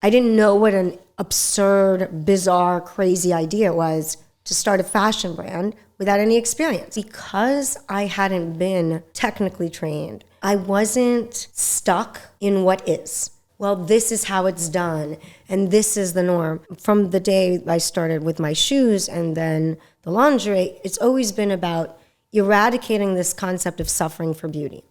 I didn't know what an absurd, bizarre, crazy idea it was to start a fashion brand without any experience. Because I hadn't been technically trained, I wasn't stuck in what is. Well, this is how it's done, and this is the norm. From the day I started with my shoes and then the lingerie, it's always been about eradicating this concept of suffering for beauty.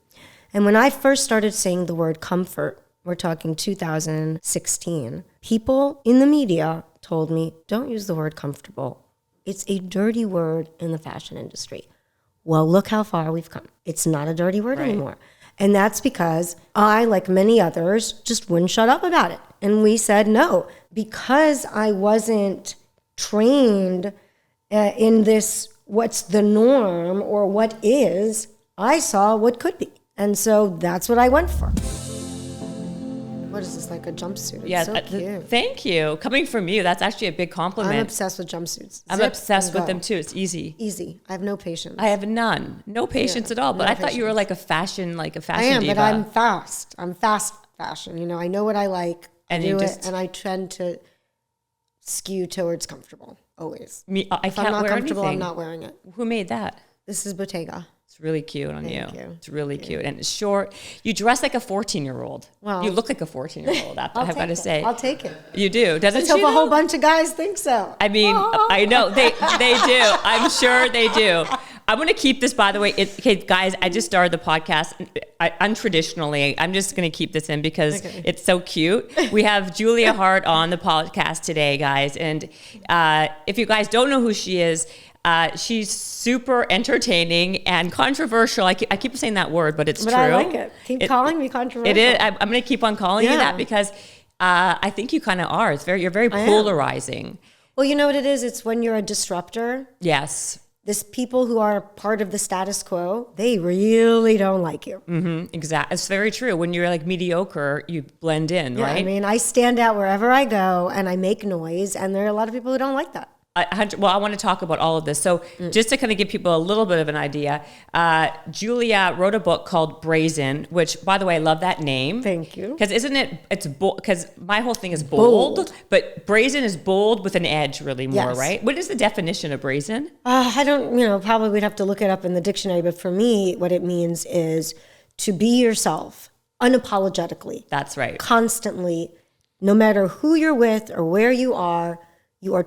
And when I first started saying the word comfort, we're talking 2016, people in the media told me, don't use the word comfortable. It's a dirty word in the fashion industry. Well, look how far we've come. It's not a dirty word anymore. And that's because I, like many others, just wouldn't shut up about it. And we said no, because I wasn't trained in this, what's the norm or what is, I saw what could be. And so that's what I went for. What is this, like a jumpsuit? It's so cute. Thank you. Coming from you, that's actually a big compliment. I'm obsessed with jumpsuits. I'm obsessed with them too. It's easy. Easy. I have no patience. I have none. No patience at all. But I thought you were like a fashion diva. I am, but I'm fast. I'm fast fashion. You know, I know what I like. And I do it, and I tend to skew towards comfortable, always. If I'm not comfortable, I'm not wearing it. Who made that? This is Bottega. It's really cute on you. Thank you. It's really cute. And it's short. You dress like a 14-year-old. Well, you look like a 14-year-old, I've got to say. I'll take it. You do. Doesn't she? I hope a whole bunch of guys think so. I mean, I know. They do. I'm sure they do. I'm going to keep this, by the way. Okay, guys, I just started the podcast untraditionally. I'm just going to keep this in because it's so cute. We have Julia Haart on the podcast today, guys. And if you guys don't know who she is, she's super entertaining and controversial. I keep saying that word, but it's true. But I like it. Keep calling me controversial. It is. I'm going to keep on calling you that because I think you kind of are. You're very polarizing. Well, you know what it is? It's when you're a disruptor. Yes. This people who are part of the status quo, they really don't like you. Mm-hmm. Exactly. It's very true. When you're like mediocre, you blend in, right? I mean, I stand out wherever I go and I make noise, and there are a lot of people who don't like that. Well, I want to talk about all of this. So just to kind of give people a little bit of an idea, Julia wrote a book called Brazen, which, by the way, I love that name. Thank you. Because it's bold, because my whole thing is bold, but brazen is bold with an edge really more, right? What is the definition of brazen? I don't, probably we'd have to look it up in the dictionary, but for me, what it means is to be yourself unapologetically. That's right. Constantly, no matter who you're with or where you are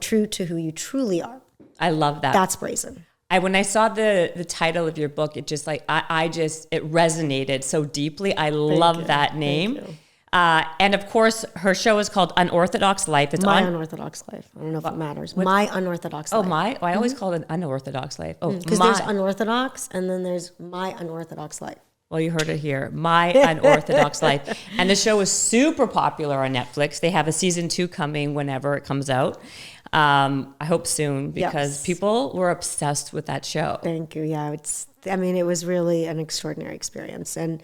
true to who you truly are. I love that. That's brazen. When I saw the title of your book, it just like, it resonated so deeply. I love that name. And of course, her show is called Unorthodox Life. It's My Unorthodox Life. I don't know if it matters. My Unorthodox Life. I always call it an Unorthodox Life. Oh, because there's unorthodox and then there's My Unorthodox Life. Well, you heard it here. My Unorthodox Life. And the show is super popular on Netflix. They have a season 2 coming whenever it comes out. I hope soon because people were obsessed with that show. Thank you. Yeah, it was really an extraordinary experience. And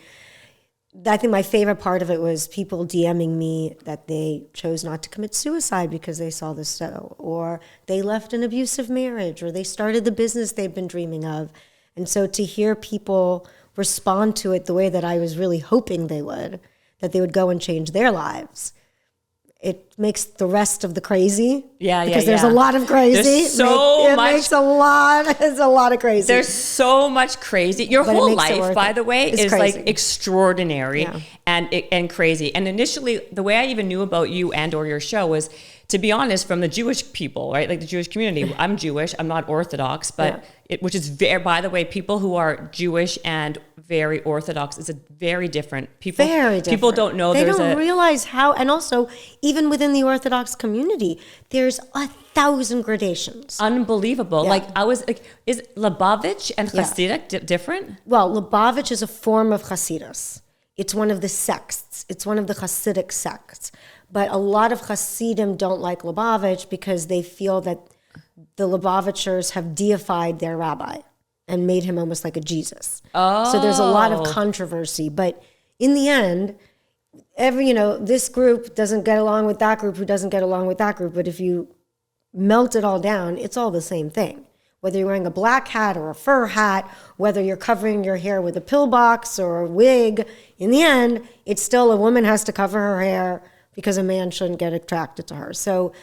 I think my favorite part of it was people DMing me that they chose not to commit suicide because they saw the show, or they left an abusive marriage, or they started the business they've been dreaming of. And so to hear people respond to it the way that I was really hoping they would, that they would go and change their lives, it makes the rest of the crazy. Because there's a lot of crazy. There's so much. It makes a lot of crazy. There's so much crazy. Your whole life, by the way, is crazy. Like extraordinary and crazy. And initially, the way I even knew about you and or your show was, to be honest, from the Jewish people, right? Like the Jewish community. I'm Jewish. I'm not Orthodox, but which is very, by the way, people who are Jewish and very Orthodox is a very different. Very different. People don't know. They don't realize how, and also even within the Orthodox community, there's 1,000 gradations. Unbelievable. Yeah. Like I was like, is Lubavitch and Hasidic different? Well, Lubavitch is a form of Hasidus. It's one of the sects. It's one of the Hasidic sects. But a lot of Hasidim don't like Lubavitch because they feel that the Lubavitchers have deified their rabbi and made him almost like a Jesus. Oh. So there's a lot of controversy. But in the end, this group doesn't get along with that group who doesn't get along with that group. But if you melt it all down, it's all the same thing. Whether you're wearing a black hat or a fur hat, whether you're covering your hair with a pillbox or a wig, in the end, it's still a woman has to cover her hair because a man shouldn't get attracted to her. So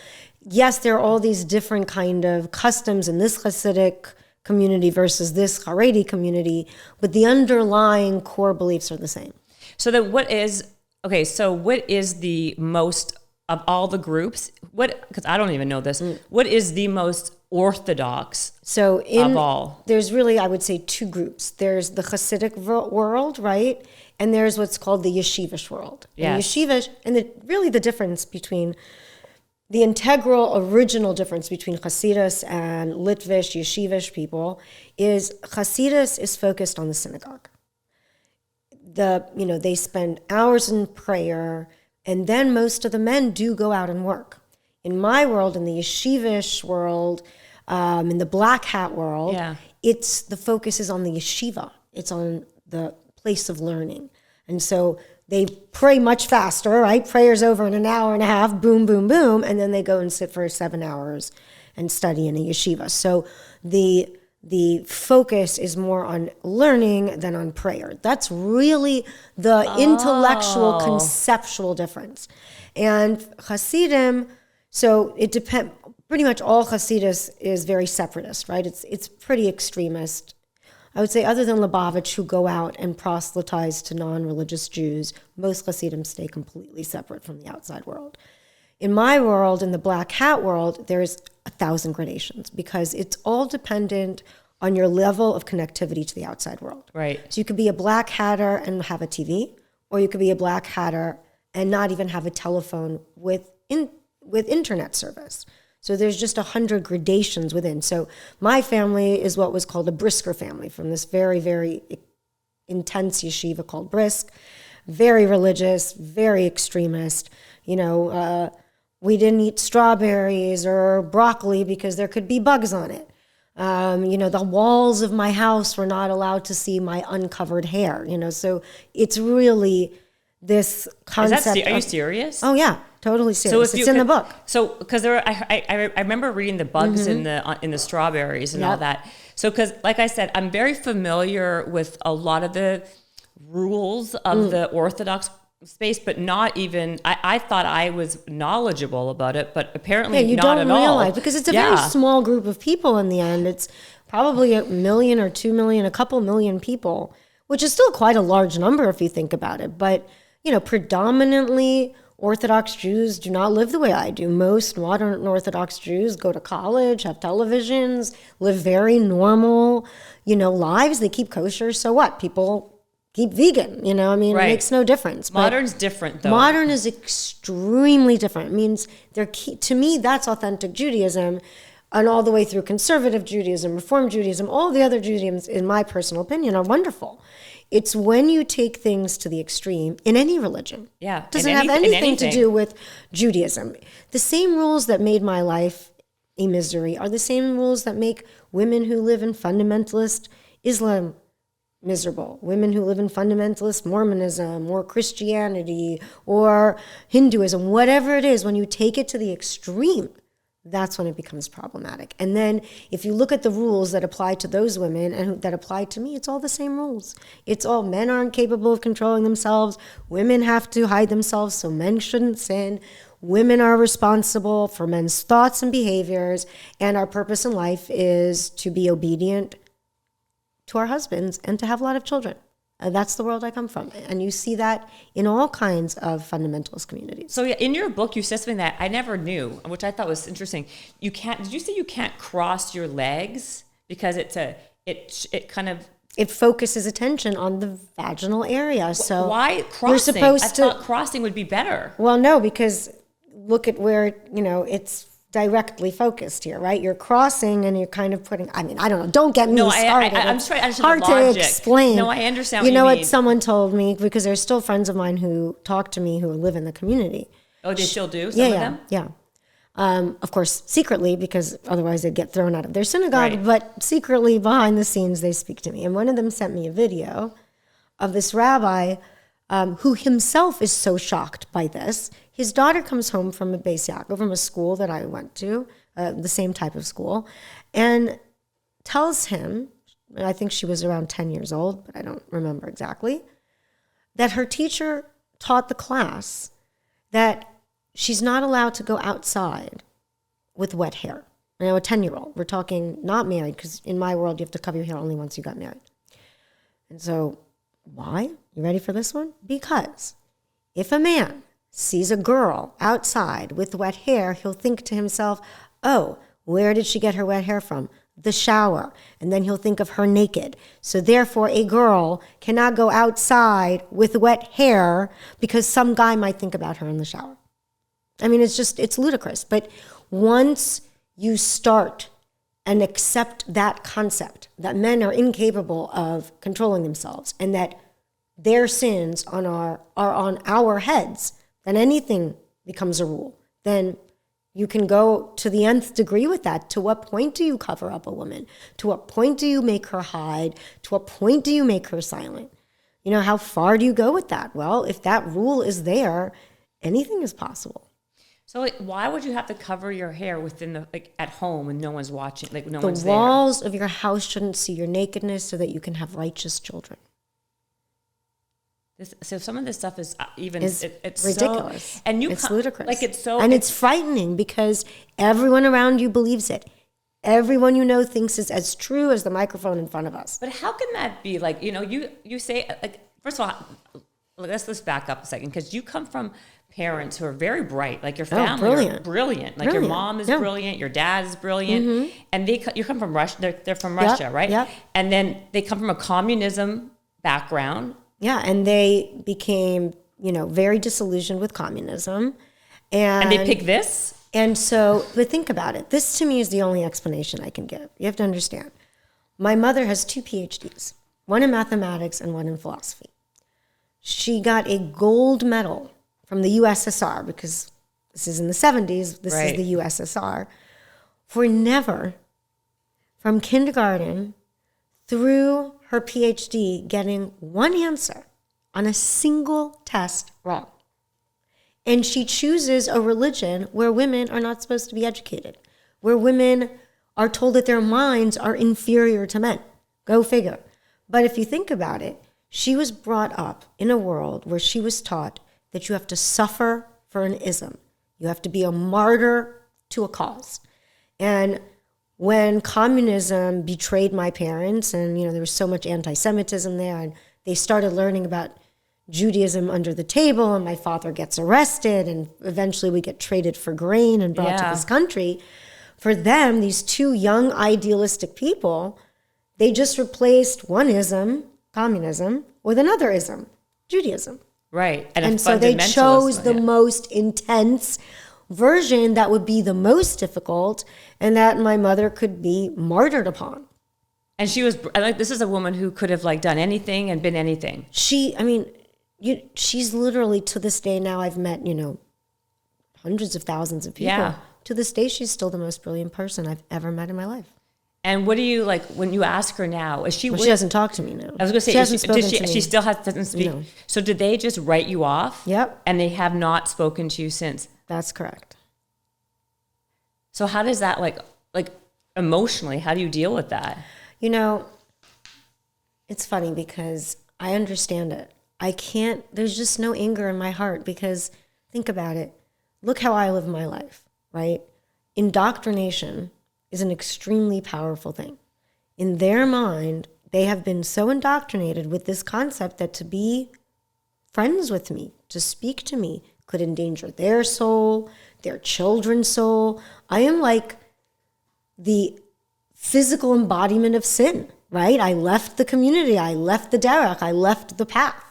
yes, there are all these different kind of customs in this Hasidic community versus this Haredi community, but the underlying core beliefs are the same. So then what is the most, of all the groups, because I don't even know this, what is the most orthodox of all? There's really, I would say, two groups. There's the Hasidic world, right? And there's what's called the Yeshivish world. Yes. And Yeshivish, and the difference between the integral original difference between Hasidus and Litvish, Yeshivish people is Hasidus is focused on the synagogue. They spend hours in prayer, and then most of the men do go out and work. In my world, in the Yeshivish world, in the black hat world, the focus is on the yeshiva. It's on the place of learning. And so they pray much faster, right? Prayer's over in an hour and a half, boom, boom, boom, and then they go and sit for 7 hours and study in a yeshiva. So the focus is more on learning than on prayer. That's really the intellectual, conceptual difference. And Hasidim, so it depends, pretty much all Hasidus is very separatist, right? It's pretty extremist. I would say other than Lubavitch, who go out and proselytize to non-religious Jews, most Hasidim stay completely separate from the outside world. In my world, in the black hat world, there's 1,000 gradations because it's all dependent on your level of connectivity to the outside world. Right. So you could be a black hatter and have a TV, or you could be a black hatter and not even have a telephone with internet service. So there's just 100 gradations within. So my family is what was called a Brisker family, from this very, very intense yeshiva called Brisk, very religious, very extremist. We didn't eat strawberries or broccoli because there could be bugs on it. The walls of my house were not allowed to see my uncovered hair. So it's really this concept. Are you serious? Oh yeah. Totally serious. So it's in the book. So because I remember reading the bugs in the strawberries and all that. So because like I said, I'm very familiar with a lot of the rules of the Orthodox space, but not even. I thought I was knowledgeable about it, but apparently you not don't at realize all. Because it's a very small group of people in the end. It's probably 1 million or 2 million, a couple million people, which is still quite a large number if you think about it. But predominantly Orthodox Jews do not live the way I do. Most modern Orthodox Jews go to college, have televisions, live very normal, lives. They keep kosher. So what? People keep vegan, It makes no difference. Modern's different, though. Modern is extremely different. It means to me, that's authentic Judaism, and all the way through conservative Judaism, Reform Judaism, all the other Judaisms, in my personal opinion, are wonderful. It's when you take things to the extreme in any religion. Yeah. It doesn't have anything to do with Judaism. The same rules that made my life a misery are the same rules that make women who live in fundamentalist Islam miserable. Women who live in fundamentalist Mormonism or Christianity or Hinduism, whatever it is, when you take it to the extreme, that's when it becomes problematic. And then if you look at the rules that apply to those women and that apply to me, it's all the same rules. It's all men aren't capable of controlling themselves. Women have to hide themselves, so men shouldn't sin. Women are responsible for men's thoughts and behaviors, and our purpose in life is to be obedient to our husbands and to have a lot of children. That's the world I come from. And you see that in all kinds of fundamentalist communities. So in your book, you said something that I never knew, which I thought was interesting. Did you say you can't cross your legs because it focuses attention on the vaginal area. So why crossing? You're supposed I thought crossing would be better. Well, no, because look at where, it's directly focused here, right? You're crossing and you're kind of putting, I don't know, don't get me started. I'm trying to hard to explain. No, I understand you know mean. What someone told me, because there's still friends of mine who talk to me who live in the community. Oh, they still do? Some of them? Yeah. Of course, secretly, because otherwise they'd get thrown out of their synagogue, right. But secretly behind the scenes, they speak to me. And one of them sent me a video of this rabbi who himself is so shocked by this. His daughter comes home from a Beis Yaakov, from a school that I went to, the same type of school, and tells him, I think she was around 10 years old, but I don't remember exactly, that her teacher taught the class that she's not allowed to go outside with wet hair. You know, a 10-year-old. We're talking not married, because in my world, you have to cover your hair only once you got married. And so, why? You ready for this one? Because if a man sees a girl outside with wet hair, he'll think to himself, oh, where did she get her wet hair from? The shower. And then he'll think of her naked. So therefore, a girl cannot go outside with wet hair because some guy might think about her in the shower. I mean, it's ludicrous. But once you start and accept that concept that men are incapable of controlling themselves and that their sins are on our heads, then anything becomes a rule. Then you can go to the nth degree with that. To what point do you cover up a woman? To what point do you make her hide? To what point do you make her silent? You know, how far do you go with that? Well, if that rule is there, anything is possible. So like, why would you have to cover your hair within at home when no one's watching, like no one's there? The walls of your house shouldn't see your nakedness so that you can have righteous children. So some of this stuff is it's ridiculous. So, and it's ludicrous. Like it's frightening because everyone around you believes it. Everyone you know thinks it's as true as the microphone in front of us. But how can that be? Like, you know, you say, like, first of all, let's back up a second, because you come from parents who are very bright, like your family are brilliant. Like your mom is brilliant, your dad is brilliant, and you come from Russia. They're from Russia, right? Yeah. And then they come from a communism background. Yeah, and they became, very disillusioned with communism. And they pick this? And so, but think about it. This to me is the only explanation I can give. You have to understand. My mother has 2 PhDs, one in mathematics and one in philosophy. She got a gold medal from the USSR, because this is in the 70s, this is the USSR, for never, from kindergarten through her PhD, getting one answer on a single test wrong. And she chooses a religion where women are not supposed to be educated, where women are told that their minds are inferior to men. Go figure. But if you think about it, she was brought up in a world where she was taught that you have to suffer for an ism. You have to be a martyr to a cause. And when communism betrayed my parents, and there was so much anti-Semitism there, and they started learning about Judaism under the table, and my father gets arrested, and eventually we get traded for grain and brought to this country. For them, these 2 young idealistic people, they just replaced one ism, communism, with another ism, Judaism. Right. And so they chose the most intense version that would be the most difficult and that my mother could be martyred upon. And she was, this is a woman who could have done anything and been anything. She's literally, to this day now, I've met, hundreds of thousands of people. Yeah. To this day, she's still the most brilliant person I've ever met in my life. And what do you, when you ask her now, is she... Well, she doesn't talk to me now. I was going to say, she hasn't spoken to me. She still doesn't speak. No. So did they just write you off? Yep. And they have not spoken to you since? That's correct. So how does that, emotionally, how do you deal with that? It's funny because I understand it. There's just no anger in my heart because think about it. Look how I live my life, right? Indoctrination is an extremely powerful thing. In their mind, they have been so indoctrinated with this concept that to be friends with me, to speak to me, could endanger their soul, their children's soul. I am like the physical embodiment of sin, right? I left the community, I left the derech, I left the path.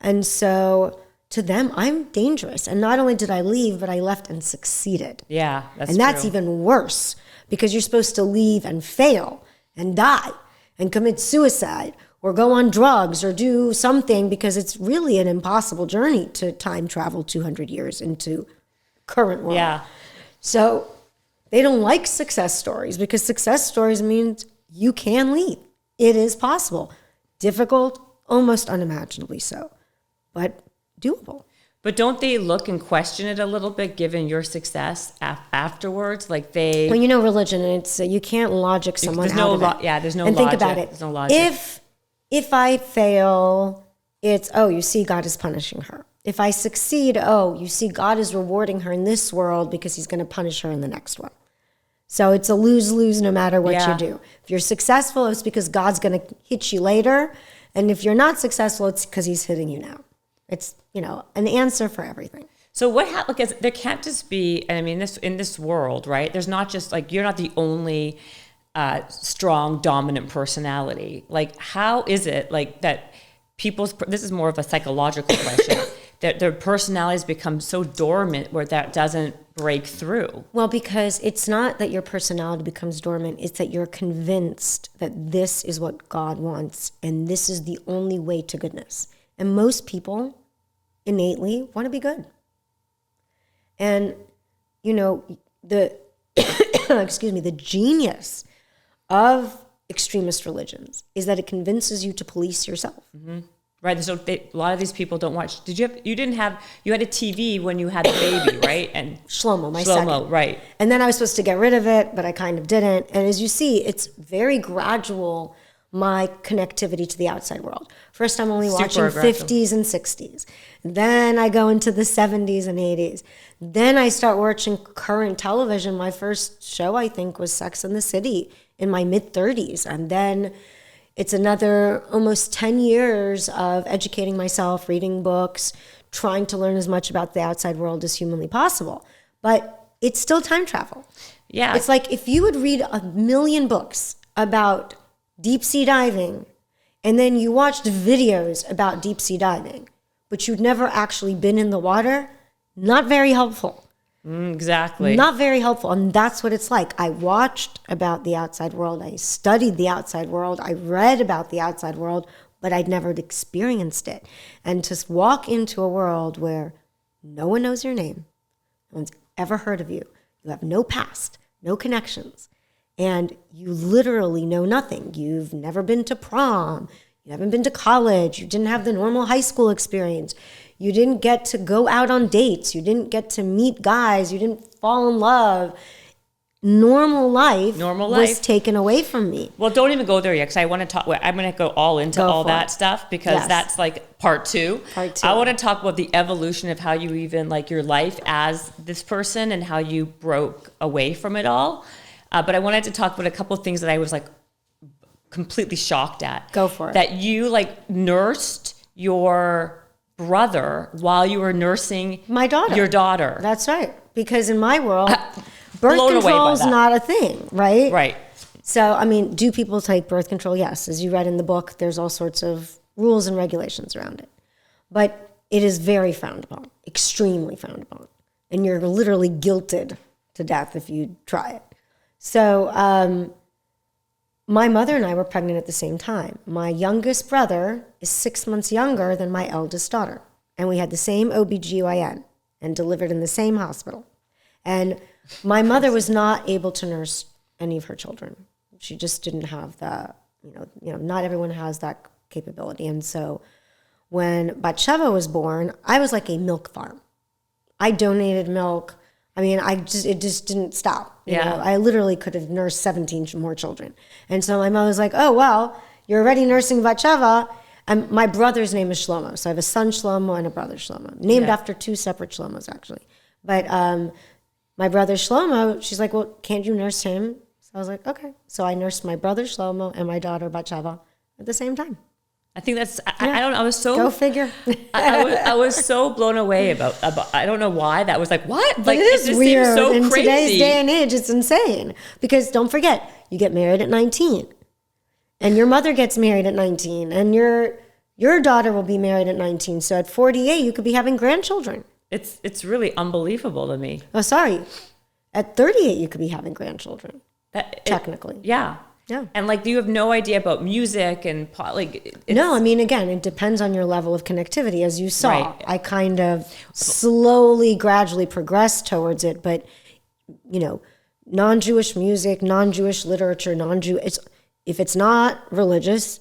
And so to them, I'm dangerous. And not only did I leave, but I left and succeeded. Yeah, that's even worse because you're supposed to leave and fail and die and commit suicide or go on drugs or do something because it's really an impossible journey to time travel 200 years into current world. Yeah. So they don't like success stories because success stories means you can leave. It is possible. Difficult, almost unimaginably so, but doable. But don't they look and question it a little bit given your success afterwards? Well, religion, it's you can't logic someone out of it. There's no and logic. Think about it. There's no logic. If I fail, it's, you see, God is punishing her. If I succeed, oh, you see, God is rewarding her in this world because he's going to punish her in the next one. So it's a lose-lose no matter what you do. If you're successful, it's because God's going to hit you later. And if you're not successful, it's because he's hitting you now. It's, an answer for everything. So what happens, because there can't just be, I mean, in this world, right? There's not just like, you're not the only strong, dominant personality. Like, how is it like that this is more of a psychological question, that their personalities become so dormant where that doesn't break through? Well, because it's not that your personality becomes dormant, it's that you're convinced that this is what God wants and this is the only way to goodness. And most people innately want to be good. And, the the genius of extremist religions is that it convinces you to police yourself. Mm-hmm. Right. So a lot of these people don't watch. You had a TV when you had the baby, right? And Shlomo, my second. Right. And then I was supposed to get rid of it, but I kind of didn't. And as you see, it's very gradual, my connectivity to the outside world. First, I'm only watching 50s and 60s. Then I go into the 70s and 80s. Then I start watching current television. My first show, I think, was Sex and the City in my mid-30s. And then it's another almost 10 years of educating myself, reading books, trying to learn as much about the outside world as humanly possible. But it's still time travel. Yeah. It's like if you would read 1,000,000 books about deep sea diving, and then you watched videos about deep sea diving, but you'd never actually been in the water, not very helpful. Exactly. Not very helpful. And that's what it's like. I watched about the outside world. I studied the outside world. I read about the outside world, but I'd never experienced it. And to walk into a world where no one knows your name, no one's ever heard of you, you have no past, no connections, and you literally know nothing. You've never been to prom. You haven't been to college. You didn't have the normal high school experience. You didn't get to go out on dates. You didn't get to meet guys. You didn't fall in love. Normal life was taken away from me. Well, don't even go there yet, because I want to talk. I'm going to go all into all that stuff, because that's like part two. I want to talk about the evolution of how you even like your life as this person and how you broke away from it all. But I wanted to talk about a couple of things that I was like completely shocked at. Go for it. That you like nursed your brother while you were nursing your daughter. That's right. Because in my world, birth control is not a thing, right? Right. So, I mean, do people take birth control? Yes. As you read in the book, there's all sorts of rules and regulations around it. But it is very frowned upon, extremely frowned upon. And you're literally guilted to death if you try it. So my mother and I were pregnant at the same time. My youngest brother is 6 months younger than my eldest daughter. And we had the same OBGYN and delivered in the same hospital. And my mother was not able to nurse any of her children. She just didn't have the, not everyone has that capability. And so when Batsheva was born, I was like a milk farm. I donated milk. I mean, it just didn't stop. You know? I literally could have nursed 17 more children. And so my mom was like, oh, well, you're already nursing Batsheva. And my brother's name is Shlomo. So I have a son Shlomo and a brother Shlomo, named after two separate Shlomos, actually. But my brother Shlomo, she's like, well, can't you nurse him? So I was like, okay. So I nursed my brother Shlomo and my daughter Batsheva at the same time. I think that's, I don't know, I was so... Go figure. I was so blown away about, I don't know why, that was like, what? But like, it is weird. Seems so in crazy. Today's day and age, it's insane. Because don't forget, you get married at 19. And your mother gets married at 19. And your daughter will be married at 19. So at 48, you could be having grandchildren. It's really unbelievable to me. Oh, sorry. At 38, you could be having grandchildren. Technically. Yeah. Yeah. And like, you have no idea about music and no, I mean, again, it depends on your level of connectivity. As you saw, right. I kind of slowly, gradually progressed towards it. But, non-Jewish music, non-Jewish literature, if it's not religious,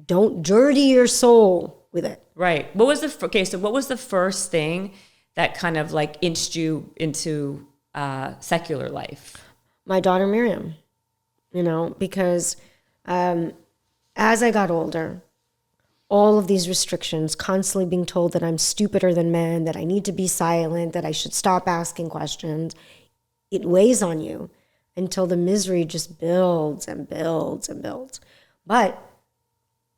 don't dirty your soul with it. Right. What was the first thing that kind of like inched you into secular life? My daughter Miriam. Because as I got older, all of these restrictions, constantly being told that I'm stupider than men, that I need to be silent, that I should stop asking questions, it weighs on you until the misery just builds and builds and builds. But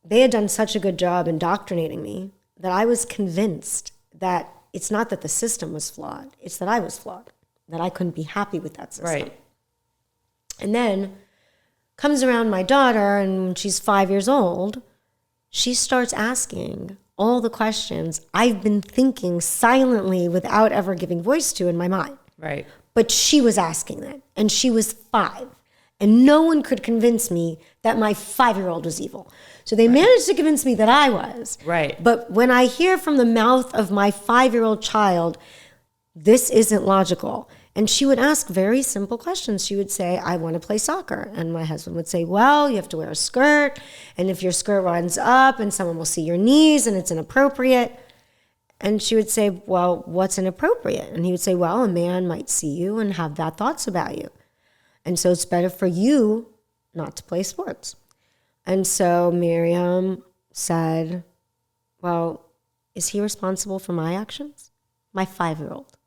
they had done such a good job indoctrinating me that I was convinced that it's not that the system was flawed, it's that I was flawed, that I couldn't be happy with that system. Right. And then comes around my daughter, and when she's 5 years old, she starts asking all the questions I've been thinking silently without ever giving voice to in my mind. Right. But she was asking that, and she was 5. And no one could convince me that my 5-year-old was evil. So they managed to convince me that I was. Right. But when I hear from the mouth of my 5-year-old child, this isn't logical. And she would ask very simple questions. She would say, I want to play soccer. And my husband would say, well, you have to wear a skirt. And if your skirt runs up and someone will see your knees and it's inappropriate. And she would say, well, what's inappropriate? And he would say, well, a man might see you and have bad thoughts about you. And so it's better for you not to play sports. And so Miriam said, well, is he responsible for my actions? My 5-year-old.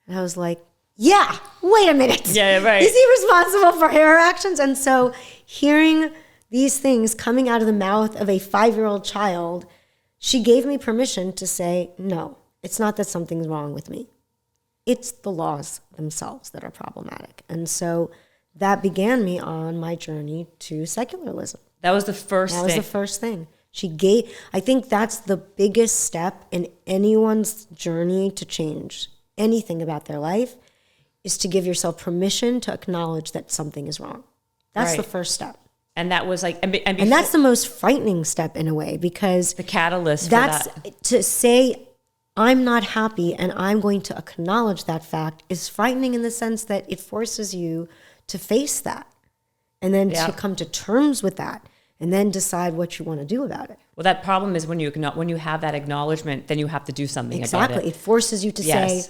And I was like, yeah, wait a minute. Yeah, right. Is he responsible for her actions? And so hearing these things coming out of the mouth of a 5-year-old child, she gave me permission to say, no, it's not that something's wrong with me. It's the laws themselves that are problematic. And so that began me on my journey to secularism. That was the first thing. That was the first thing. I think that's the biggest step in anyone's journey to change anything about their life, is to give yourself permission to acknowledge that something is wrong. That's Right. the first step. And that was like, And that's the most frightening step in a way, because the catalyst for that's that. to say, I'm not happy and I'm going to acknowledge that fact is frightening in the sense that it forces you to face that and then to come to terms with that and then decide what you want to do about it. Well, that problem is when you have that acknowledgement, then you have to do something about it. Exactly. It forces you to say,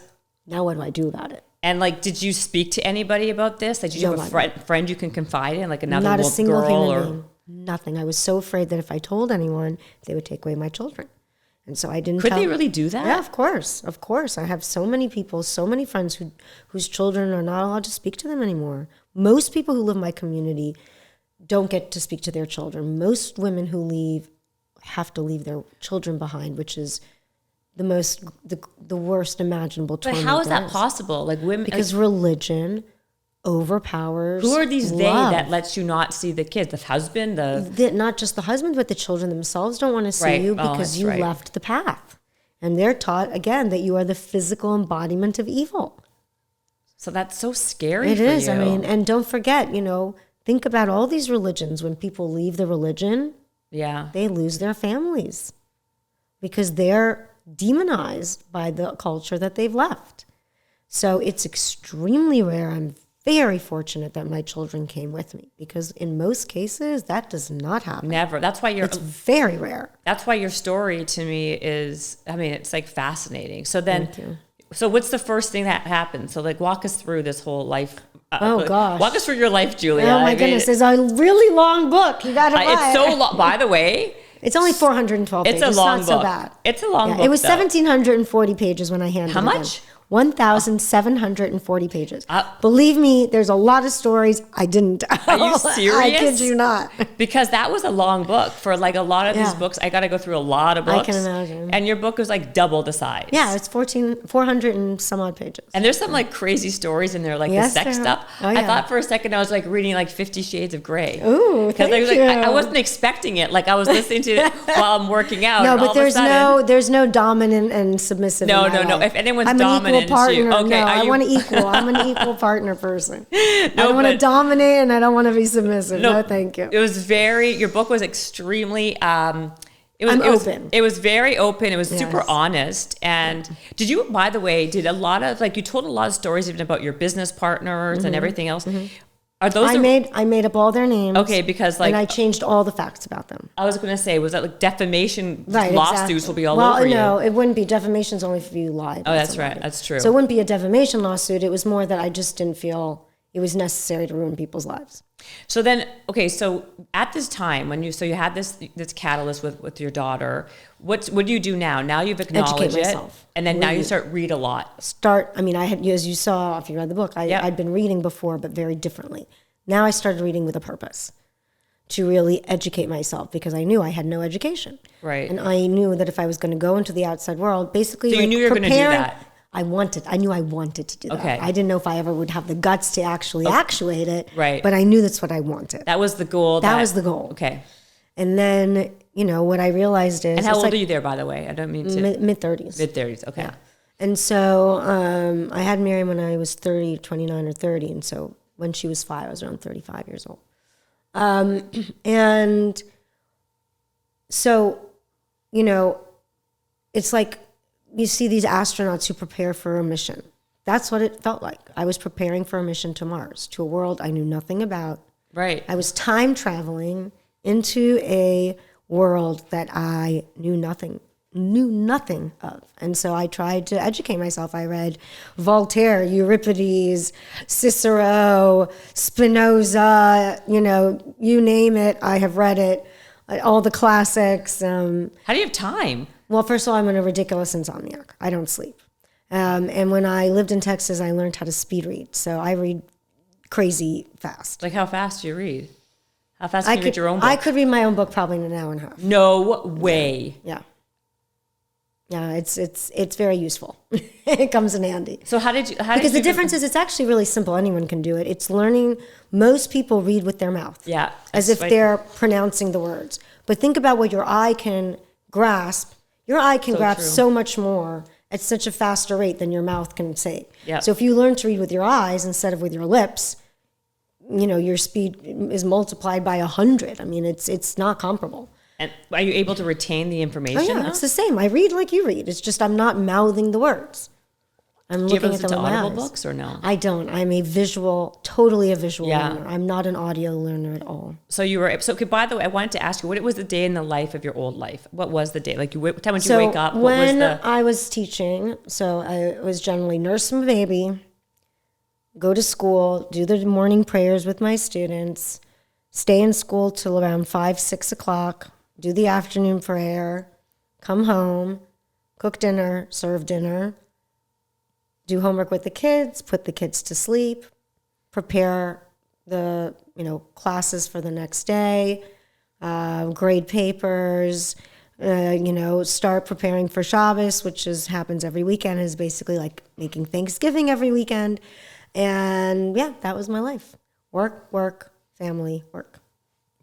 now what do I do about it? And like, did you speak to anybody about this? Like, did you have a friend you can confide in, like another Not a single girl human being. Nothing. I was so afraid that if I told anyone, they would take away my children. And so I didn't Could they really do that? Yeah, of course. Of course. I have so many people, so many friends whose children are not allowed to speak to them anymore. Most people who live in my community don't get to speak to their children. Most women who leave have to leave their children behind, which is the worst imaginable But torment. how is that possible? Like women, because religion overpowers. who are these love. they that lets you not see the kids? The husband, Not just the husband, but the children themselves don't want to see Right. you Oh, because that's you right. left the path. And they're taught, again, that you are the physical embodiment of evil. so that's so scary. It for is. you. I mean, and don't forget, think about all these religions. When people leave the religion, yeah, they lose their families because they're demonized by the culture that they've left. So it's extremely rare. I'm very fortunate that my children came with me, because in most cases that does not happen. never. That's why It's very rare. That's why your story to me is, I mean, it's like fascinating. So then, Thank you. so what's the first thing that happened? So like, walk us through this whole life. Oh, gosh. Walk us through your life, Julia. Oh I my mean, goodness, it's a really long book. You got to buy it's it. so long. By the way, It's only 412 it's pages. a long It's book. not so bad. It's a long Yeah, book. it was though. 1,740 pages when I handed How it in. much? 1,740 pages. Uh, Believe me, there's a lot of stories I didn't tell. Are you I serious? kid you not. Because that was a long book. For like a lot of these Yeah. books, I got to go through a lot of books. I can imagine. And your book was like double the size. Yeah, it's 400 and some odd pages. And there's some like crazy stories in there, like Yes, the sex there are. stuff. Oh, I yeah. thought for a second I was like reading like 50 Shades of Grey. Ooh, Because thank like, you. I wasn't expecting it. Like I was listening to it while I'm working out. No, and all but of a sudden, there's no dominant and submissive. No, in my no, no. life. If anyone's I'm dominant, an it's equal partner. you. Okay, no, are I you- want to equal. I'm an equal partner person. I No, don't want to but- dominate and I don't want to be submissive. No, thank you. It was your book was extremely, I'm open. It was very open. It was super Yes. honest. And did you, by the way, you told a lot of stories even about your business partners and everything else. Are those, I made up all their names. okay, because like, and I changed all the facts about them. I was going to say, was that like defamation Right, lawsuits exactly. will be all well, over you? no, it wouldn't be. Defamation's only if you lie. Oh, that's right. That's true. So it wouldn't be a defamation lawsuit. It was more that I just didn't feel it was necessary to ruin people's lives. So then, okay, so at this time when you had this catalyst with your daughter, what do you do now? Now you've acknowledged it, and then now you start read a lot. I had, as you saw, if you read the book, I'd been reading before, but very differently. Now I started reading with a purpose, to really educate myself, because I knew I had no education. Right. And I knew that if I was going to go into the outside world, basically, so you knew you were going to do that. I knew I wanted to do that. Okay. I didn't know if I ever would have the guts to actually actuate it. Right. But I knew that's what I wanted. That was the goal. That was the goal. Okay. And then, what I realized is... And how old are you there, by the way? I don't mean to... Mid-30s. Mid-30s, okay. Yeah. And so I had Miriam when I was 29 or 30. And so when she was 5, I was around 35 years old. And so, it's like you see these astronauts who prepare for a mission. That's what it felt like. I was preparing for a mission to Mars, to a world I knew nothing about. Right. I was time traveling into a world that I knew nothing of. And so I tried to educate myself. I read Voltaire, Euripides, Cicero, Spinoza, you name it, I have read it, all the classics. How do you have time? Well, first of all, I'm a ridiculous insomniac. I don't sleep. And when I lived in Texas, I learned how to speed read. So I read crazy fast. Like how fast do you read? How fast can you read your own book? I could read my own book probably in an hour and a half. No way. Yeah. Yeah, it's very useful. It comes in handy. So because the difference is it's actually really simple. Anyone can do it. It's learning. Most people read with their mouth. Yeah. As if they're pronouncing the words. But think about what your eye can grasp. Your eye can grasp so much more at such a faster rate than your mouth can say. Yeah. So if you learn to read with your eyes instead of with your lips, your speed is multiplied by 100. I mean, it's not comparable. And are you able to retain the information? Oh, yeah, it's the same. I read like you read. It's just I'm not mouthing the words. I'm looking at them with my eyes. Do you ever listen to Audible books or no? I don't. I'm totally a visual learner. I'm not an audio learner at all. Okay, by the way, I wanted to ask you, what was the day in the life of your old life? What was the day? Like, what time would you wake up? When I was teaching, I was generally nurse my baby, go to school, do the morning prayers with my students, stay in school till around 5, 6 o'clock, do the afternoon prayer, come home, cook dinner, serve dinner, do homework with the kids, put the kids to sleep, prepare the classes for the next day, grade papers, start preparing for Shabbos, which happens every weekend, is basically like making Thanksgiving every weekend. And yeah, that was my life. Work, family, work.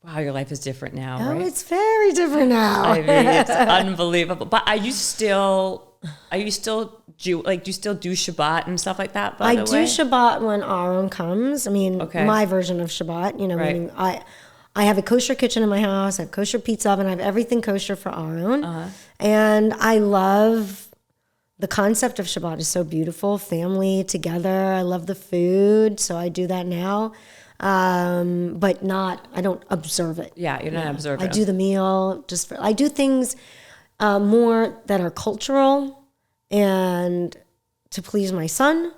Wow, your life is different now, right? Oh, it's very different now. I mean, it's unbelievable. But are you still do you still do Shabbat and stuff like that, by the way? I do Shabbat when Aaron comes. I mean, my version of Shabbat, meaning I have a kosher kitchen in my house, I have kosher pizza oven, I have everything kosher for Aaron. Uh-huh. And I love the concept of Shabbat is so beautiful, family together. I love the food, so I do that now. But I don't observe it. Yeah, you're not observing. I do the meal, I do things more that are cultural and to please my son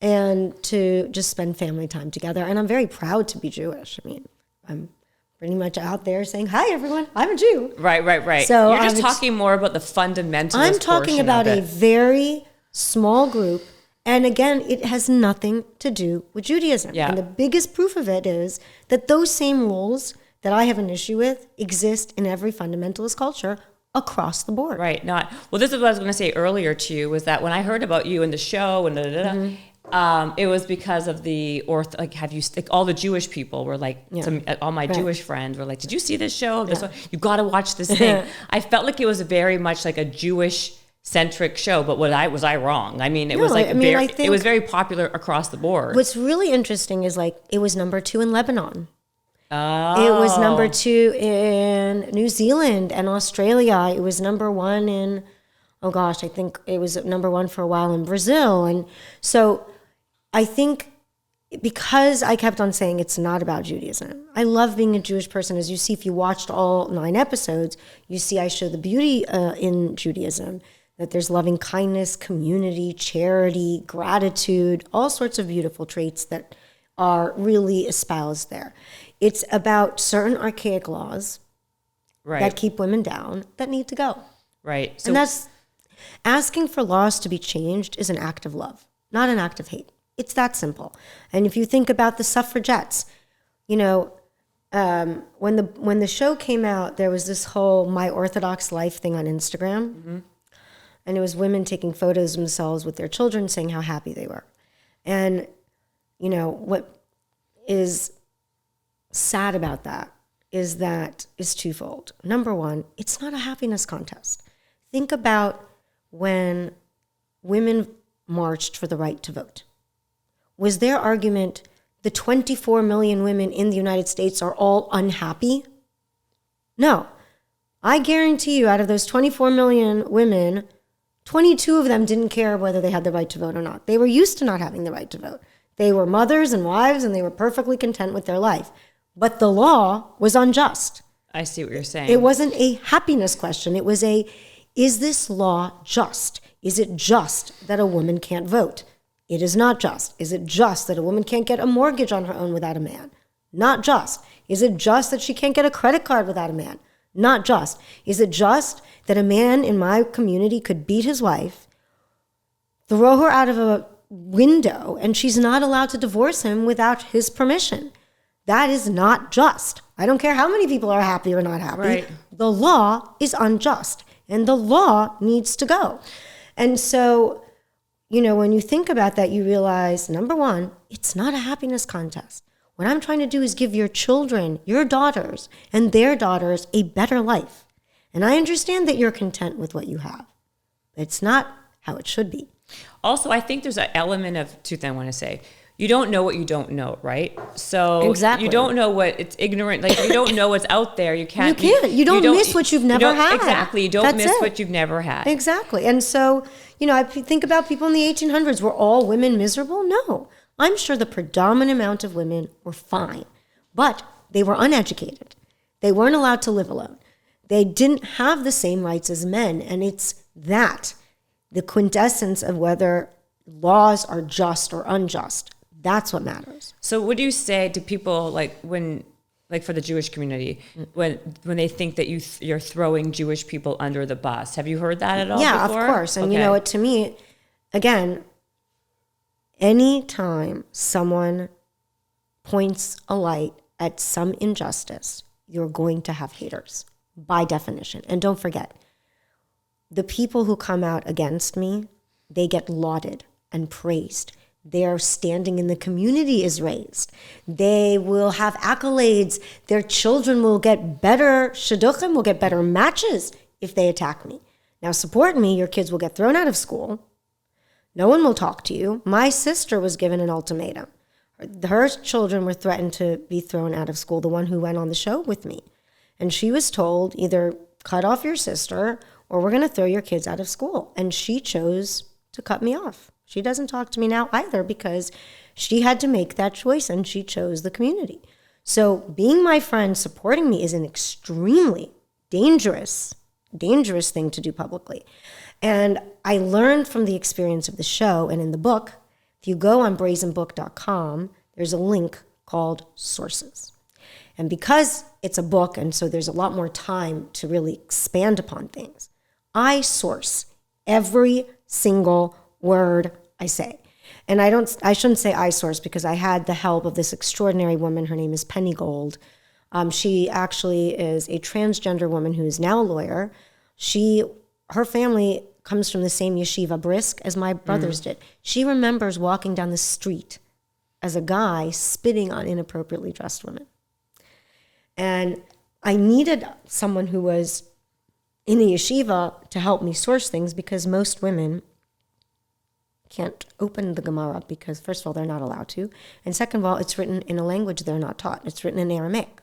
and to just spend family time together. And I'm very proud to be Jewish. I mean, I'm pretty much out there saying, hi, everyone, I'm a Jew. Right. So you're just talking more about the fundamentalist I'm talking about a very small group. And again, it has nothing to do with Judaism. Yeah. And the biggest proof of it is that those same rules that I have an issue with exist in every fundamentalist culture across the board. Right. Well, this is what I was going to say earlier to you, was that when I heard about you in the show and it was because of the all the Jewish people were like, all my Jewish friends were like, did you see this show? This one? You got to watch this thing. I felt like it was very much like a Jewish centric show, but was I wrong? I mean, it was it was very popular across the board. What's really interesting is it was number 2 in Lebanon. Oh. It was number 2 in New Zealand and Australia. It was number 1 in, I think it was number 1 for a while in Brazil. And so I think because I kept on saying it's not about Judaism. I love being a Jewish person. As you see, if you watched all 9 episodes, you see I show the beauty in Judaism, that there's loving kindness, community, charity, gratitude, all sorts of beautiful traits that really espoused there. It's about certain archaic laws that keep women down that need to go. Right. So, and that's asking for laws to be changed is an act of love, not an act of hate. It's that simple. And if you think about the suffragettes, you know, when the show came out, there was this whole My Orthodox Life thing on Instagram. Mm-hmm. And it was women taking photos of themselves with their children saying how happy they were. And, you know, what is sad about that is twofold. Number one, it's not a happiness contest. Think about when women marched for the right to vote. Was their argument the 24 million women in the United States are all unhappy? No. I guarantee you, out of those 24 million women, 22 of them didn't care whether they had the right to vote or not. They were used to not having the right to vote. They were mothers and wives, and they were perfectly content with their life. But the law was unjust. I see what you're saying. It wasn't a happiness question. It was is this law just? Is it just that a woman can't vote? It is not just. Is it just that a woman can't get a mortgage on her own without a man? Not just. Is it just that she can't get a credit card without a man? Not just. Is it just that a man in my community could beat his wife, throw her out of a window, and she's not allowed to divorce him without his permission? That is not just. I don't care how many people are happy or not happy. Right. The law is unjust, and the law needs to go. And so, you know, when you think about that, you realize, number one, it's not a happiness contest. What I'm trying to do is give your children, your daughters, and their daughters a better life. And I understand that you're content with what you have. But it's not how it should be. Also, I think there's an element of two things I want to say. You don't know what you don't know, right? So exactly. You don't know what it's ignorant. Like you don't know what's out there. You can't. You don't miss what you've never had. Exactly. You don't miss what you've never had. Exactly. And so, you know, I think about people in the 1800s. Were all women miserable? No. I'm sure the predominant amount of women were fine, but they were uneducated. They weren't allowed to live alone. They didn't have the same rights as men. And it's that, the quintessence of whether laws are just or unjust. That's what matters. So what do you say to people like for the Jewish community, when they think that you're throwing Jewish people under the bus? Have you heard that at all? Yeah, before? Of course. And you know what, to me, again, anytime someone points a light at some injustice, you're going to have haters by definition. And don't forget, the people who come out against me, they get lauded and praised. Their standing in the community is raised. They will have accolades. Their children will get better shidduchim, will get better matches if they attack me. Now, support me, your kids will get thrown out of school. No one will talk to you. My sister was given an ultimatum. Her children were threatened to be thrown out of school, the one who went on the show with me. And she was told, either cut off your sister or we're going to throw your kids out of school. And she chose to cut me off. She doesn't talk to me now either because she had to make that choice and she chose the community. So being my friend, supporting me is an extremely dangerous thing to do publicly. And I learned from the experience of the show and in the book. If you go on brazenbook.com, there's a link called Sources. And because it's a book and so there's a lot more time to really expand upon things, I source every single word I say. And I shouldn't say I source because I had the help of this extraordinary woman. Her name is Penny Gold. She actually is a transgender woman who is now a lawyer. Her family comes from the same yeshiva brisk as my brothers did. She remembers walking down the street as a guy spitting on inappropriately dressed women. And I needed someone who was in a yeshiva to help me source things because most women can't open the Gemara because, first of all, they're not allowed to. And second of all, it's written in a language they're not taught. It's written in Aramaic.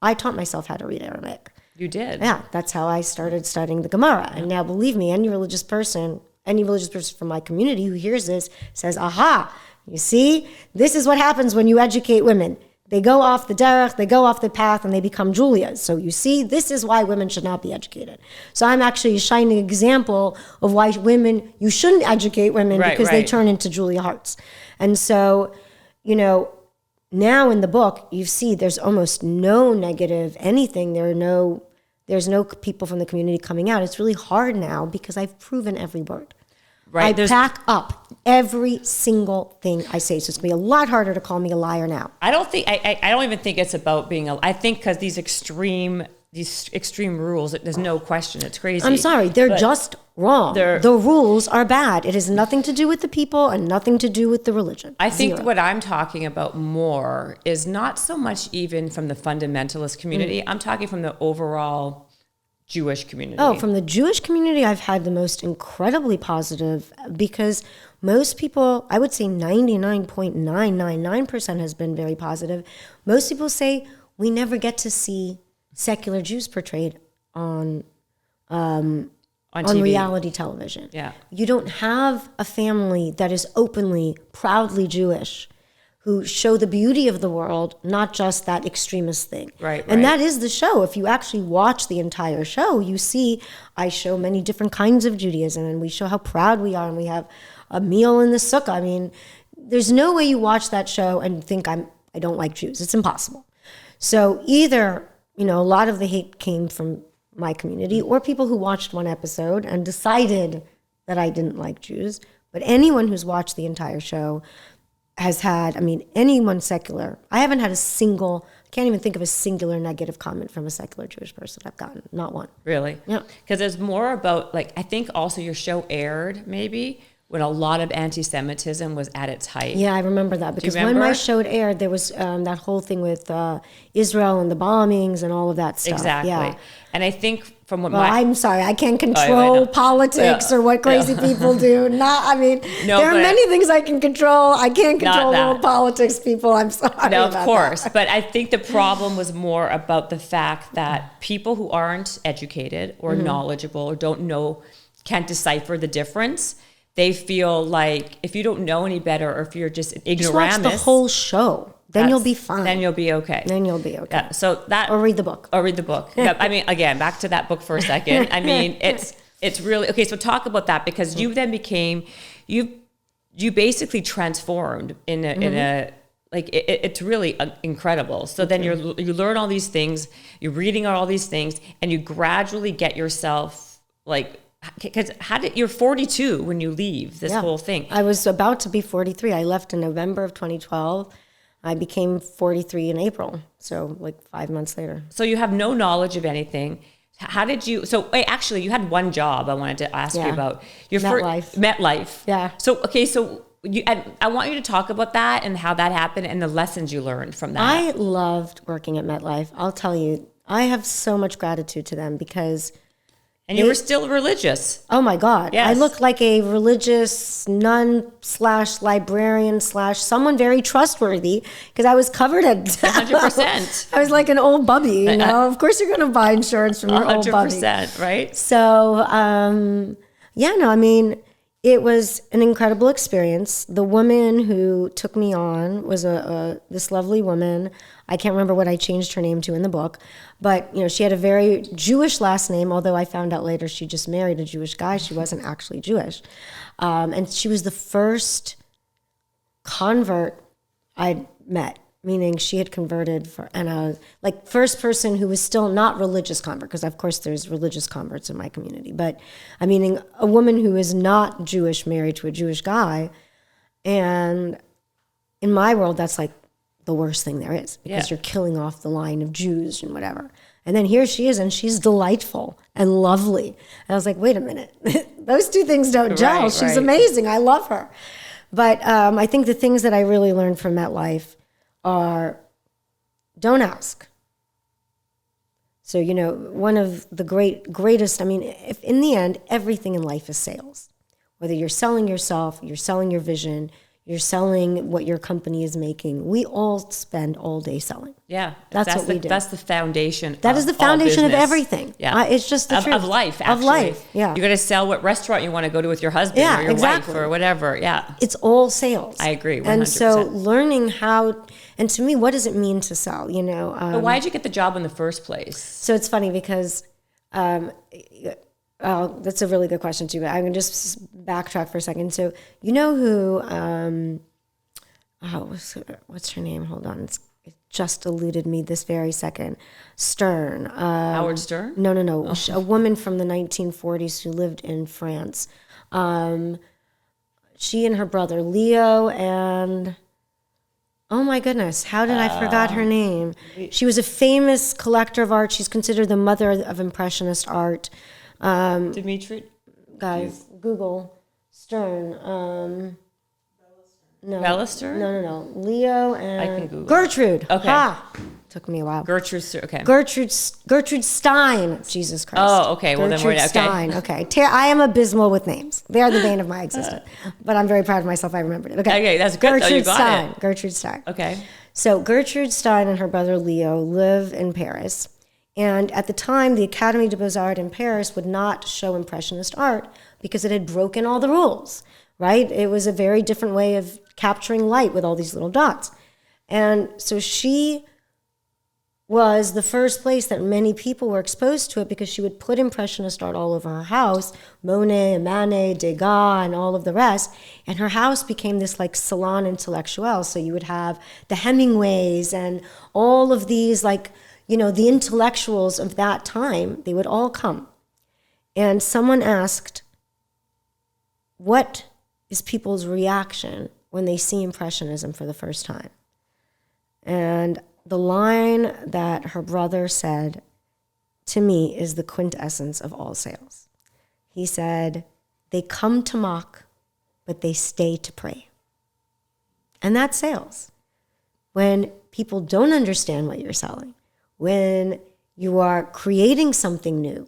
I taught myself how to read Aramaic. You did? Yeah, that's how I started studying the Gemara. And now, believe me, any religious person from my community who hears this says, aha, you see, this is what happens when you educate women. They go off the derech, they go off the path, and they become Julias. So you see, this is why women should not be educated. So I'm actually a shining example of why you shouldn't educate women because they turn into Julia Haarts. And so, you know, now in the book, you see there's almost no negative anything. There's no people from the community coming out. It's really hard now because I've proven every word. Right. I back up every single thing I say. So it's going to be a lot harder to call me a liar now. I don't even think it's about being I think because these extreme rules, there's no question. It's crazy. I'm sorry. They're just wrong. The rules are bad. It has nothing to do with the people and nothing to do with the religion. I think what I'm talking about more is not so much even from the fundamentalist community. I'm talking from the overall Jewish community. Oh, from the Jewish community, I've had the most incredibly positive, because most people, I would say 99.999% has been very positive. Most people say we never get to see secular Jews portrayed on reality television. Yeah. You don't have a family that is openly, proudly Jewish, who show the beauty of the world, not just that extremist thing. Right. And that is the show. If you actually watch the entire show, you see I show many different kinds of Judaism, and we show how proud we are, and we have a meal in the sukkah. I mean, there's no way you watch that show and think I don't like Jews. It's impossible. So either, a lot of the hate came from my community, or people who watched one episode and decided that I didn't like Jews. But anyone who's watched the entire show has had, anyone secular. I haven't had I can't even think of a singular negative comment from a secular Jewish person I've gotten. Not one. Really? Yeah. Because it's more about, I think also your show aired maybe when a lot of anti-Semitism was at its height. Yeah, I remember that, because when my show aired, there was that whole thing with Israel and the bombings and all of that stuff. Exactly. Yeah. And I think from what I'm sorry, I can't control politics or what crazy people do. There are many things I can control. I can't control all politics, people. I'm sorry. No, of course. But I think the problem was more about the fact that people who aren't educated or knowledgeable or can't decipher the difference. They feel like if you don't know any better, or if you're just an ignoramus. Just watch the whole show. Then you'll be fine. Then you'll be okay. Yeah, so that, or read the book. Yeah, again, back to that book for a second. It's really okay. So talk about that, because you then became you basically transformed in a it's really incredible. So then you learn all these things, you're reading all these things, and you gradually get yourself because you're 42 when you leave this whole thing. I was about to be 43. I left in November of 2012. I became 43 in April, so 5 months later. So you have no knowledge of anything. How did you? So actually, you had one job I wanted to ask you about. Your MetLife. Yeah. So I want you to talk about that and how that happened and the lessons you learned from that. I loved working at MetLife. I'll tell you, I have so much gratitude to them, because. And you were still religious. Oh my God. Yes. I looked like a religious nun/librarian/ someone very trustworthy, because I was covered at 100%. I was like an old bubby, Of course you're going to buy insurance from your old bubby. 100%, right? So, it was an incredible experience. The woman who took me on was this lovely woman. I can't remember what I changed her name to in the book, but she had a very Jewish last name, although I found out later she just married a Jewish guy. She wasn't actually Jewish. And she was the first convert I'd met, meaning she had converted first person who was still not religious convert, because of course there's religious converts in my community, but meaning a woman who is not Jewish married to a Jewish guy. And in my world, that's the worst thing there is, because you're killing off the line of Jews and whatever. And then here she is, and she's delightful and lovely. And I was like, wait a minute, those two things don't gel. Right, she's amazing. I love her. But I think the things that I really learned from MetLife are, don't ask. So, one of the greatest, if in the end, everything in life is sales. Whether you're selling yourself, you're selling your vision, you're selling what your company is making. We all spend all day selling. Yeah. That's what we do. That's the foundation. That is the foundation of everything. Yeah. It's just the truth. Of life, actually. Of life, yeah. You got to sell what restaurant you want to go to with your husband or your wife or whatever. Yeah. It's all sales. I agree, 100%. And so learning how, and to me, what does it mean to sell? But why did you get the job in the first place? So it's funny because, that's a really good question too, but I'm going to just backtrack for a second. So who what's her name? Hold on. It just eluded me this very second. Stern. Howard Stern? No. A woman from the 1940s who lived in France. She and her brother, Leo, and oh my goodness, how did I forgot her name? She was a famous collector of art. She's considered the mother of Impressionist art. Dimitri? Guys, Google Stern. No. Bella Stern? No. Leo and I can Google. Gertrude. Okay. Took me a while. Gertrude, okay. Gertrude Stein. Jesus Christ. Oh, okay. Well, then we're okay. Stein. Okay. I am abysmal with names. They are the bane of my existence. But I'm very proud of myself. I remembered it. Okay. That's good. Gertrude You got Stein. it. Gertrude Stein. Okay. So Gertrude Stein and her brother Leo live in Paris. And at the time, the Académie des Beaux-Arts in Paris would not show Impressionist art because it had broken all the rules, right? It was a very different way of capturing light with all these little dots. And so she was the first place that many people were exposed to it because she would put Impressionist art all over her house, Monet, Manet, Degas, and all of the rest. And her house became this like salon intellectuelle. So you would have the Hemingways and all of these like, the intellectuals of that time, they would all come. And someone asked, what is people's reaction when they see Impressionism for the first time? And the line that her brother said to me is the quintessence of all sales. He said, they come to mock, but they stay to pray. And that's sales. When people don't understand what you're selling, when you are creating something new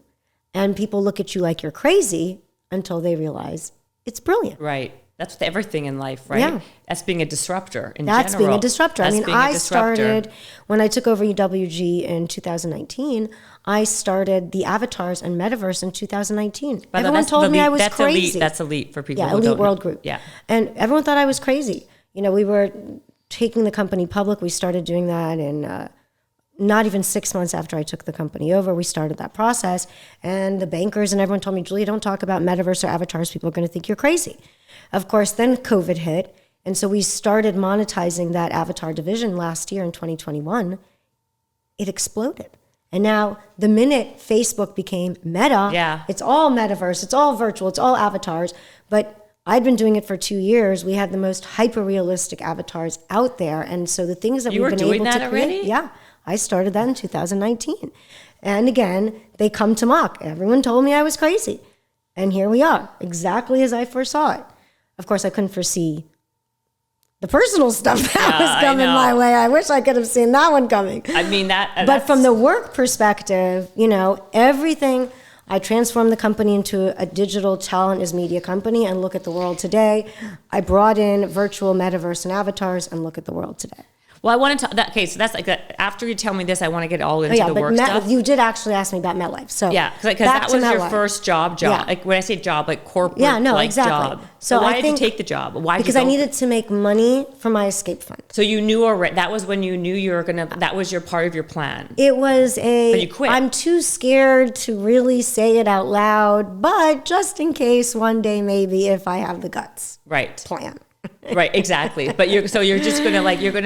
and people look at you like you're crazy until they realize it's brilliant. Right. That's with everything in life, right? Yeah. That's being a disruptor in That's general. being a disruptor. That's I mean, being a I disruptor. started, when I took over UWG in 2019, I started the Avatars and Metaverse in 2019. But everyone told me I was crazy. Elite, that's elite for people Yeah, who Elite don't World know. Group. Yeah. And everyone thought I was crazy. We were taking the company public. We started doing that in not even 6 months after I took the company over. We started that process. And the bankers and everyone told me, Julia, don't talk about Metaverse or avatars. People are going to think you're crazy. Of course, then COVID hit. And so we started monetizing that avatar division last year in 2021. It exploded. And now the minute Facebook became Meta, It's all Metaverse, it's all virtual, it's all avatars. But I'd been doing it for 2 years. We had the most hyper-realistic avatars out there. And so the things that we've been able to create. You were doing that already? Yeah, I started that in 2019. And again, they come to mock. Everyone told me I was crazy. And here we are, exactly as I foresaw it. Of course, I couldn't foresee the personal stuff that was coming my way. I wish I could have seen that one coming. I mean, But from the work perspective, everything, I transformed the company into a digital talent is media company, and look at the world today. I brought in virtual metaverse and avatars, and look at the world today. Well, I wanted to, okay, so that's like, after you tell me this, I want to get all into the work stuff. You did actually ask me about MetLife. So yeah, because that was your first job. Yeah. Like when I say job, like corporate job. So why did you take the job? Because I needed to make money for my escape fund. So you knew already, that was when you knew you were going to, that was your part of your plan. It was But you quit. I'm too scared to really say it out loud, but just in case one day, maybe if I have the guts. Right. Plan. Right, exactly. But you're just gonna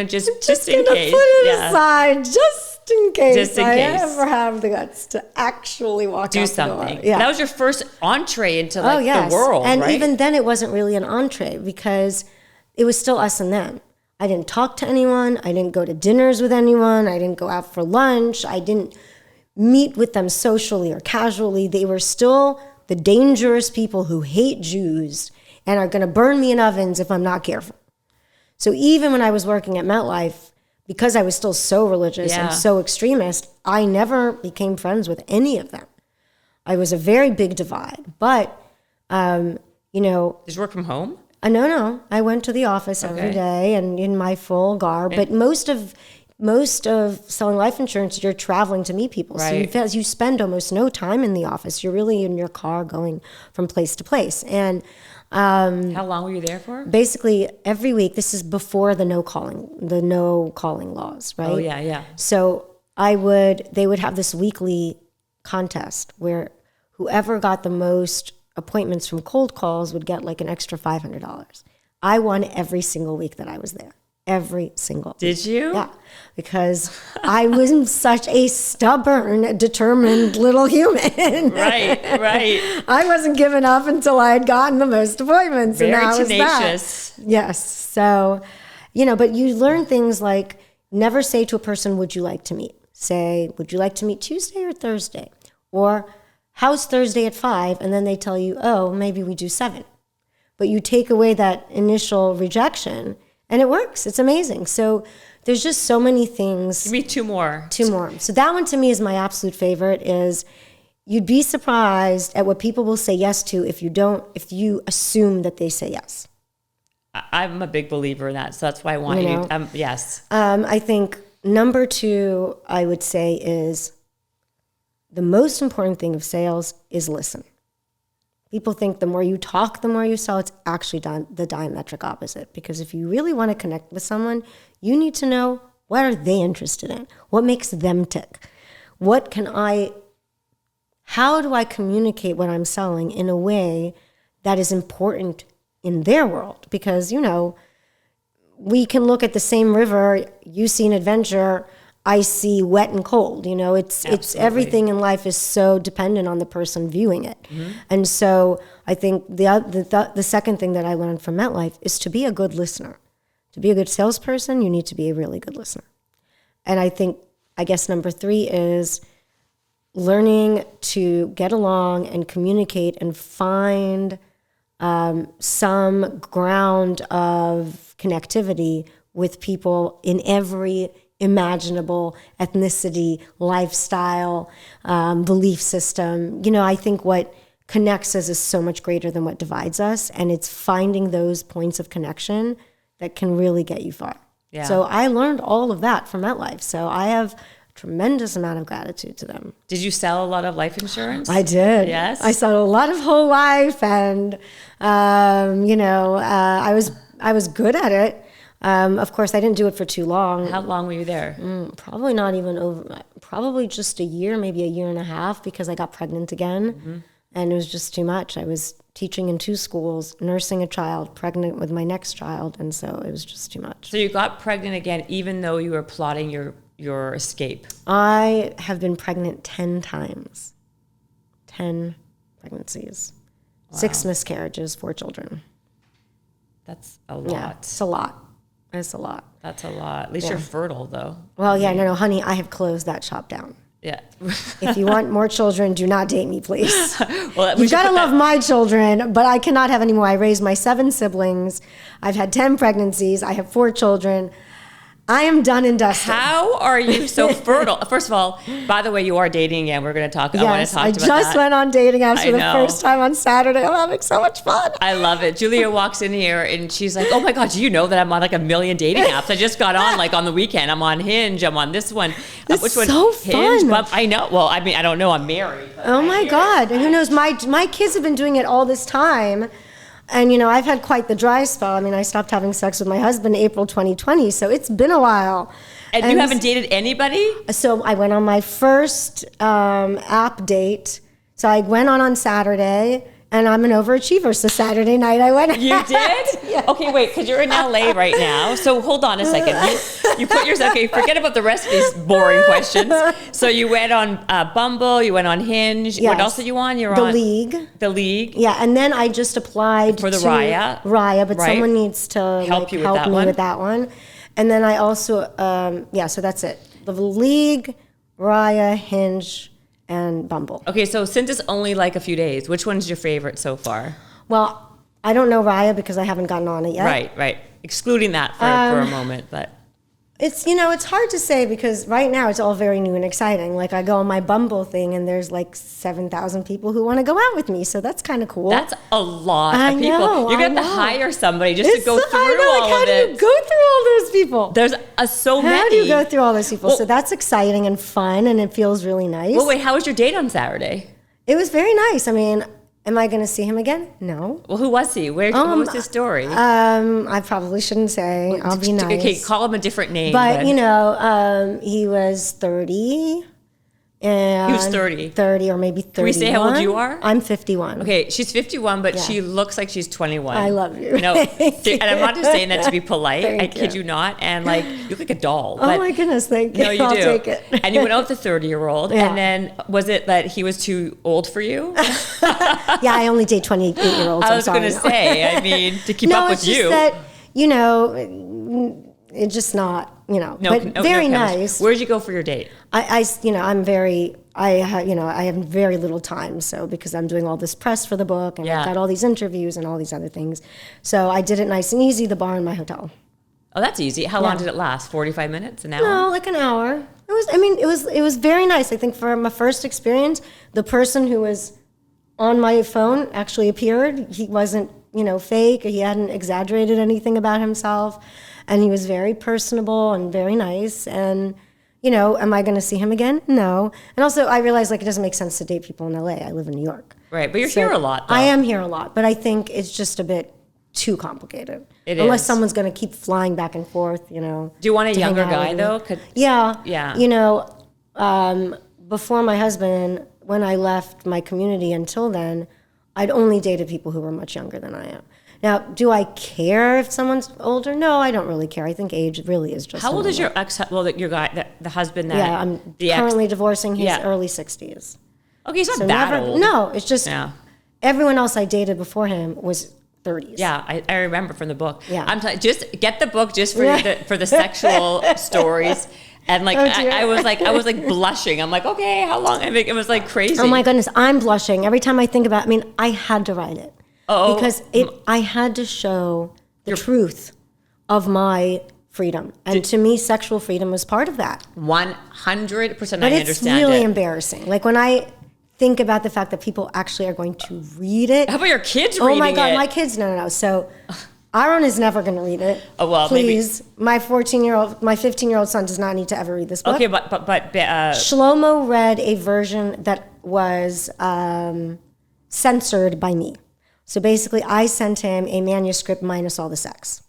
just in gonna case, put it aside, just in case I ever have the guts to actually do something. Yeah, that was your first entree into the world, and right? even then, it wasn't really an entree because it was still us and them. I didn't talk to anyone. I didn't go to dinners with anyone. I didn't go out for lunch. I didn't meet with them socially or casually. They were still the dangerous people who hate Jews and are going to burn me in ovens if I'm not careful. So even when I was working at MetLife, because I was still so religious and so extremist, I never became friends with any of them. I was a very big divide. But, Did you work from home? No. I went to the office every day and in my full garb. But most of selling life insurance, you're traveling to meet people. Right. So you spend almost no time in the office. You're really in your car going from place to place. And how long were you there for? Basically, every week. This is before the no calling laws, right? Oh yeah. So they would have this weekly contest where whoever got the most appointments from cold calls would get like an extra $500. I won every single week that I was there. every single Did you? Yeah, because I was such a stubborn, determined little human. Right. I wasn't giving up until I had gotten the most appointments. Very and that tenacious. Was that. Yes. So, but you learn things like never say to a person, would you like to meet? Say, would you like to meet Tuesday or Thursday? Or how's Thursday at 5? And then they tell you, oh, maybe we do 7. But you take away that initial rejection and it works. It's amazing. So there's just so many things. Give me 2 more. 2 more. So that one to me is my absolute favorite is you'd be surprised at what people will say yes to if you assume that they say yes. I'm a big believer in that. So that's why I want you. Yes. I think number 2, I would say is the most important thing of sales is listen. People think the more you talk, the more you sell. It's actually the diametric opposite. Because if you really want to connect with someone, you need to know what are they interested in? What makes them tick? How do I communicate what I'm selling in a way that is important in their world? Because, we can look at the same river, you see an adventure, I see wet and cold. It's everything in life is so dependent on the person viewing it. Mm-hmm. And so I think the second thing that I learned from MetLife is to be a good listener. To be a good salesperson, you need to be a really good listener. And I guess number 3 is learning to get along and communicate and find some ground of connectivity with people in every imaginable ethnicity, lifestyle, belief system. I think what connects us is so much greater than what divides us. And it's finding those points of connection that can really get you far. Yeah. So I learned all of that from MetLife. So I have a tremendous amount of gratitude to them. Did you sell a lot of life insurance? I did. Yes. I sold a lot of whole life and, I was good at it. Of course, I didn't do it for too long. How long were you there? Probably not even probably just a year, maybe a year and a half, because I got pregnant again. Mm-hmm. And it was just too much. I was teaching in 2 schools, nursing a child, pregnant with my next child. And so it was just too much. So you got pregnant again, even though you were plotting your escape? I have been pregnant 10 times. 10 pregnancies. Wow. 6 miscarriages, 4 children. That's a lot. Yeah, it's a lot. It's a lot. That's a lot. At least you're fertile, though. Well, yeah, no, honey, I have closed that shop down. Yeah. If you want more children, do not date me, please. Well, you got to love my children, but I cannot have any more. I raised my 7 siblings. I've had 10 pregnancies. I have 4 children. I am done and dusted. How are you so fertile? First of all, by the way, you are dating again. We're going to talk. Yes, I want to talk about that. I just went on dating apps for the first time on Saturday. I'm having so much fun. I love it. Julia walks in here and she's like, "Oh my God, do you know that I'm on like a million dating apps? I just got on like on the weekend. I'm on Hinge. I'm on this one. Which one? So Hinge, fun. I know. Well, I mean, I don't know. I'm married. Oh my God. And who knows? My kids have been doing it all this time. And, I've had quite the dry spell. I mean, I stopped having sex with my husband in April 2020, so it's been a while. And you haven't dated anybody? So I went on my first app date. So I went on Saturday, and I'm an overachiever. So Saturday night I went. You did? Yeah. Okay, wait, because you're in LA right now. So hold on a second. You put yourself, okay, forget about the rest of these boring questions. So you went on Bumble, you went on Hinge. Yes. What else are you on? You're on The League. Yeah, and then I just applied for the Raya, but someone needs to help me with that one. And then I also, so that's it. The League, Raya, Hinge, and Bumble. Okay, so since it's only like a few days, which one's your favorite so far? Well, I don't know Raya because I haven't gotten on it yet. Right. Excluding that for a moment, but... It's, it's hard to say because right now it's all very new and exciting. Like I go on my Bumble thing and there's like 7,000 people who want to go out with me. So that's kind of cool. That's a lot of people. You're going to have to hire somebody just to go through all of it. How do you go through all those people? There's so many. How do you go through all those people? Well, so that's exciting and fun and it feels really nice. Well, wait, how was your date on Saturday? It was very nice. I mean, am I going to see him again? No. Well, who was he? What was his story? I probably shouldn't say. I'll be nice. Okay, call him a different name. But he was 30, And He was 30. 30 or maybe 31. Can we say how old you are? I'm 51. Okay, she's 51, but she looks like she's 21. I love you. No, and I'm not just saying that to be polite. I Thank kid you. you not. And like, you look like a doll. Oh but my goodness, thank you. no, you I'll do. take it. And you went out with the 30-year-old. Yeah. And then was it that he was too old for you? Yeah, I only date 28-year-olds. I was going to say, I mean, to keep up with it's just you. that, it's just not, but very nice. Where'd you go for your date? I have very little time. So because I'm doing all this press for the book and I've got all these interviews and all these other things. So I did it nice and easy, the bar in my hotel. Oh, that's easy. How long did it last? 45 minutes? An hour? No, like an hour. It was very nice. I think for my first experience, the person who was on my phone actually appeared. He wasn't, fake. He hadn't exaggerated anything about himself. And he was very personable and very nice. And, am I going to see him again? No. And also, I realized, it doesn't make sense to date people in LA. I live in New York. Right, but you're here a lot, though. I am here a lot, but I think it's just a bit too complicated. Unless someone's going to keep flying back and forth, Do you want a younger guy, though? Yeah. Yeah. Before my husband, when I left my community until then, I'd only dated people who were much younger than I am. Now, do I care if someone's older? No, I don't really care. I think age really is just. How old is your ex? Well, your guy, the husband that. Yeah, I'm currently divorcing. He's early 60s. Okay, he's not that old. No, it's just everyone else I dated before him was 30s. Yeah, I remember from the book. Yeah, I'm just get the book just for the sexual stories. And I was blushing. I'm like, okay, how long? It was crazy. Oh my goodness, I'm blushing every time I think about it. I had to write it. Because I had to show the truth of my freedom. And to me, sexual freedom was part of that. 100%, I understand. But it's really embarrassing. When I think about the fact that people actually are going to read it. How about your kids reading it? Oh my God, my kids, no. So Aaron is never going to read it. Oh, well, please. Maybe. My 15-year-old son does not need to ever read this book. Okay, but Shlomo read a version that was censored by me. So basically, I sent him a manuscript minus all the sex.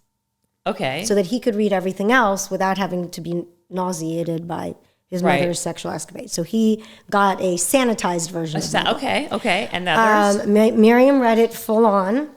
Okay. So that he could read everything else without having to be nauseated by his mother's sexual escapades. So he got a sanitized version of it. Okay. And the others? Miriam read it full on.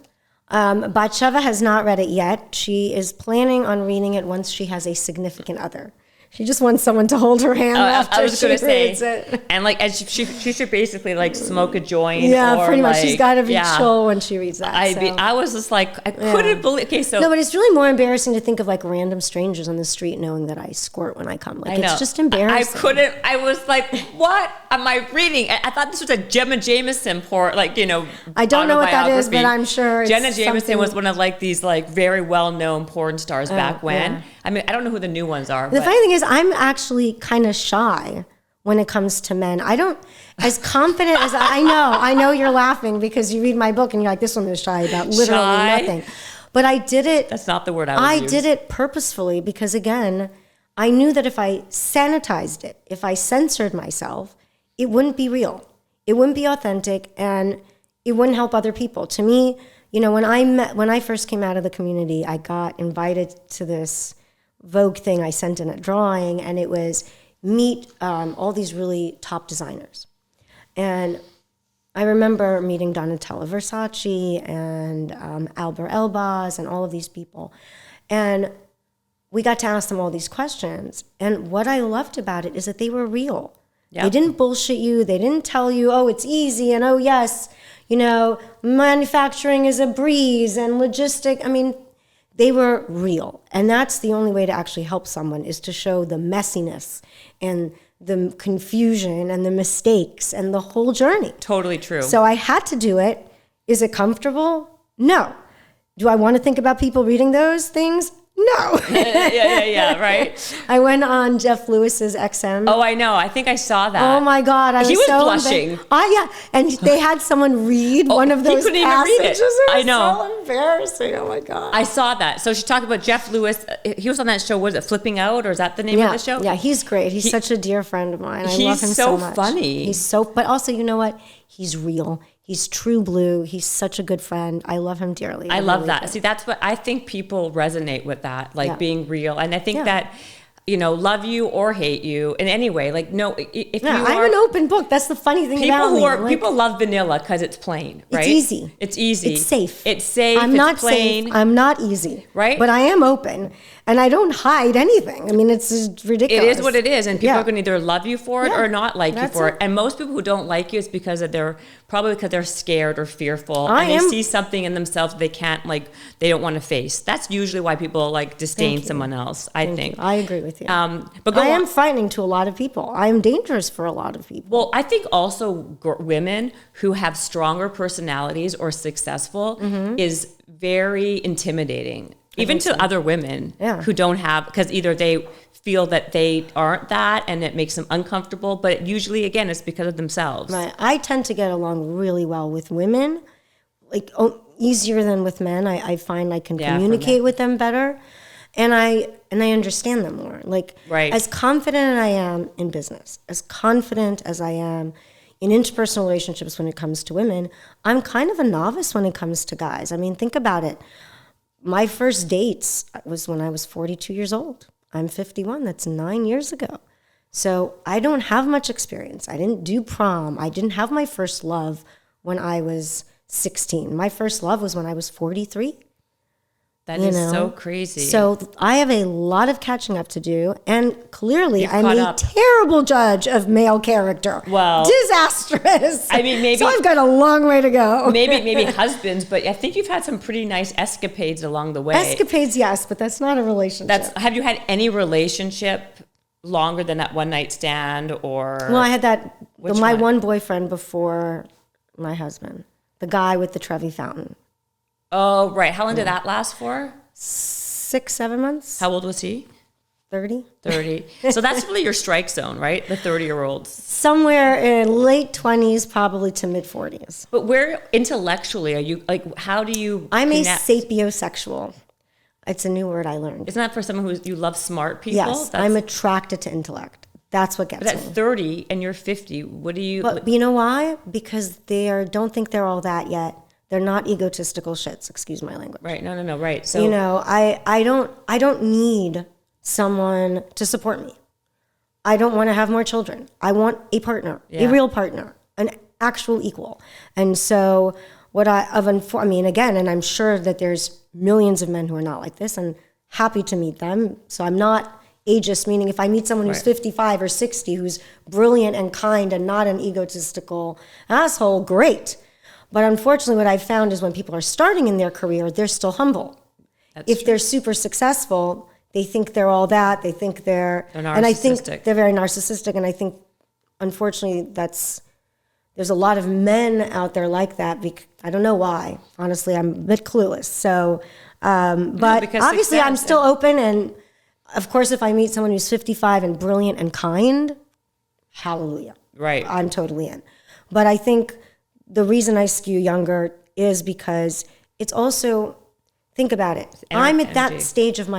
Batsheva has not read it yet. She is planning on reading it once she has a significant other. She just wants someone to hold her hand after she reads it. And she should basically smoke a joint. Yeah, pretty much. She's got to be chill when she reads that. I was just I couldn't believe. Okay, so no, but it's really more embarrassing to think of random strangers on the street knowing that I squirt when I come. It's just embarrassing. I was like, what am I reading? I thought this was a Gemma Jameson I don't know what that is, but I'm sure Jenna Jameson was one of these very well-known porn stars back when. Yeah. I don't know who the new ones are. The funny thing is, I'm actually kind of shy when it comes to men. I don't, as confident as I know you're laughing because you read my book and you're like, this one is shy about literally nothing. But I did it. That's not the word I would use. I did it purposefully because, again, I knew that if I sanitized it, if I censored myself, it wouldn't be real. It wouldn't be authentic, and it wouldn't help other people. To me, when I first came out of the community, I got invited to this Vogue thing. I sent in a drawing, and it was meet all these really top designers. And I remember meeting Donatella Versace and Albert Elbaz and all of these people. And we got to ask them all these questions. And what I loved about it is that they were real. Yep. They didn't bullshit you. They didn't tell you, oh, it's easy, and oh, yes, manufacturing is a breeze and logistic. They were real. And that's the only way to actually help someone, is to show the messiness and the confusion and the mistakes and the whole journey. Totally true. So I had to do it. Is it comfortable? No. Do I want to think about people reading those things? No. yeah, right. I went on Jeff Lewis's XM. Oh, I know. I think I saw that. Oh my God, he was so blushing. Yeah, and they had someone read one of those passages. He couldn't even read it. It I know. So embarrassing. Oh my God. I saw that. So she talked about Jeff Lewis. He was on that show. Was it Flipping Out, or is that the name of the show? Yeah, he's great. He's such a dear friend of mine. I love him so much. He's so funny. But also, you know what? He's real. He's true blue. He's such a good friend. I love him dearly. I love that. See, that's what I think people resonate with, that, being real. And I think that love you or hate you in any way. Like, no, if you I'm are an open book. That's the funny thing about me. People love vanilla because it's plain, right? It's easy. It's easy. It's safe. It's safe. I'm it's not plain. safe. I'm not easy. Right? But I am open, and I don't hide anything. I mean, it's just ridiculous. It is what it is, and people are going to either love you for it or not like you for it. And most people who don't like you, it's because they're scared or fearful, and they see something in themselves they can't, they don't want to face. That's usually why people disdain someone else. I think. I agree with you. But I am frightening to a lot of people. I am dangerous for a lot of people. Well, I think also women who have stronger personalities or successful is very intimidating, even to other women who don't have, because either they feel that they aren't that and it makes them uncomfortable, but usually, again, it's because of themselves. Right. I tend to get along really well with women, easier than with men. I find I can communicate with them better. And I understand them more. As confident as I am in business, as confident as I am in interpersonal relationships when it comes to women, I'm kind of a novice when it comes to guys. I mean, think about it. My first dates was when I was 42 years old. I'm 51. That's 9 years ago. So I don't have much experience. I didn't do prom. I didn't have my first love when I was 16. My first love was when I was 43. That is so crazy. So I have a lot of catching up to do, and clearly I'm a terrible judge of male character. Well, disastrous. I mean, maybe. So I've got a long way to go. Maybe husbands, but I think you've had some pretty nice escapades along the way. Escapades, yes, but that's not a relationship. Have you had any relationship longer than that one night stand, or? Well, I had my one boyfriend before my husband, the guy with the Trevi fountain. Oh, right. How long did that last for? 6-7 months. How old was he? 30. So that's really your strike zone, right? The 30-year-olds. Somewhere in late 20s, probably to mid 40s. But where intellectually are you, how do you I'm connect? A sapiosexual. It's a new word I learned. Isn't that for someone you love smart people? Yes, I'm attracted to intellect. That's what gets me. But at 30 and you're 50, what do you... But you know why? Because don't think they're all that yet. They're not egotistical shits, excuse my language. Right, no, right. So I don't need someone to support me. I don't want to have more children. I want a partner, a real partner, an actual equal. And so and I'm sure that there's millions of men who are not like this, and happy to meet them. So I'm not ageist, meaning if I meet someone who's 55 or 60 who's brilliant and kind and not an egotistical asshole, great. But unfortunately, what I've found is when people are starting in their career, they're still humble. If they're super successful, they think they're all that. They think they're narcissistic. And I think they're very narcissistic. And I think, unfortunately, there's a lot of men out there like that. I don't know why. Honestly, I'm a bit clueless. So, but obviously, I'm still open. And of course, if I meet someone who's 55 and brilliant and kind, hallelujah. Right. I'm totally in. But I think the reason I skew younger is because it's also, think about it. I'm at that stage of my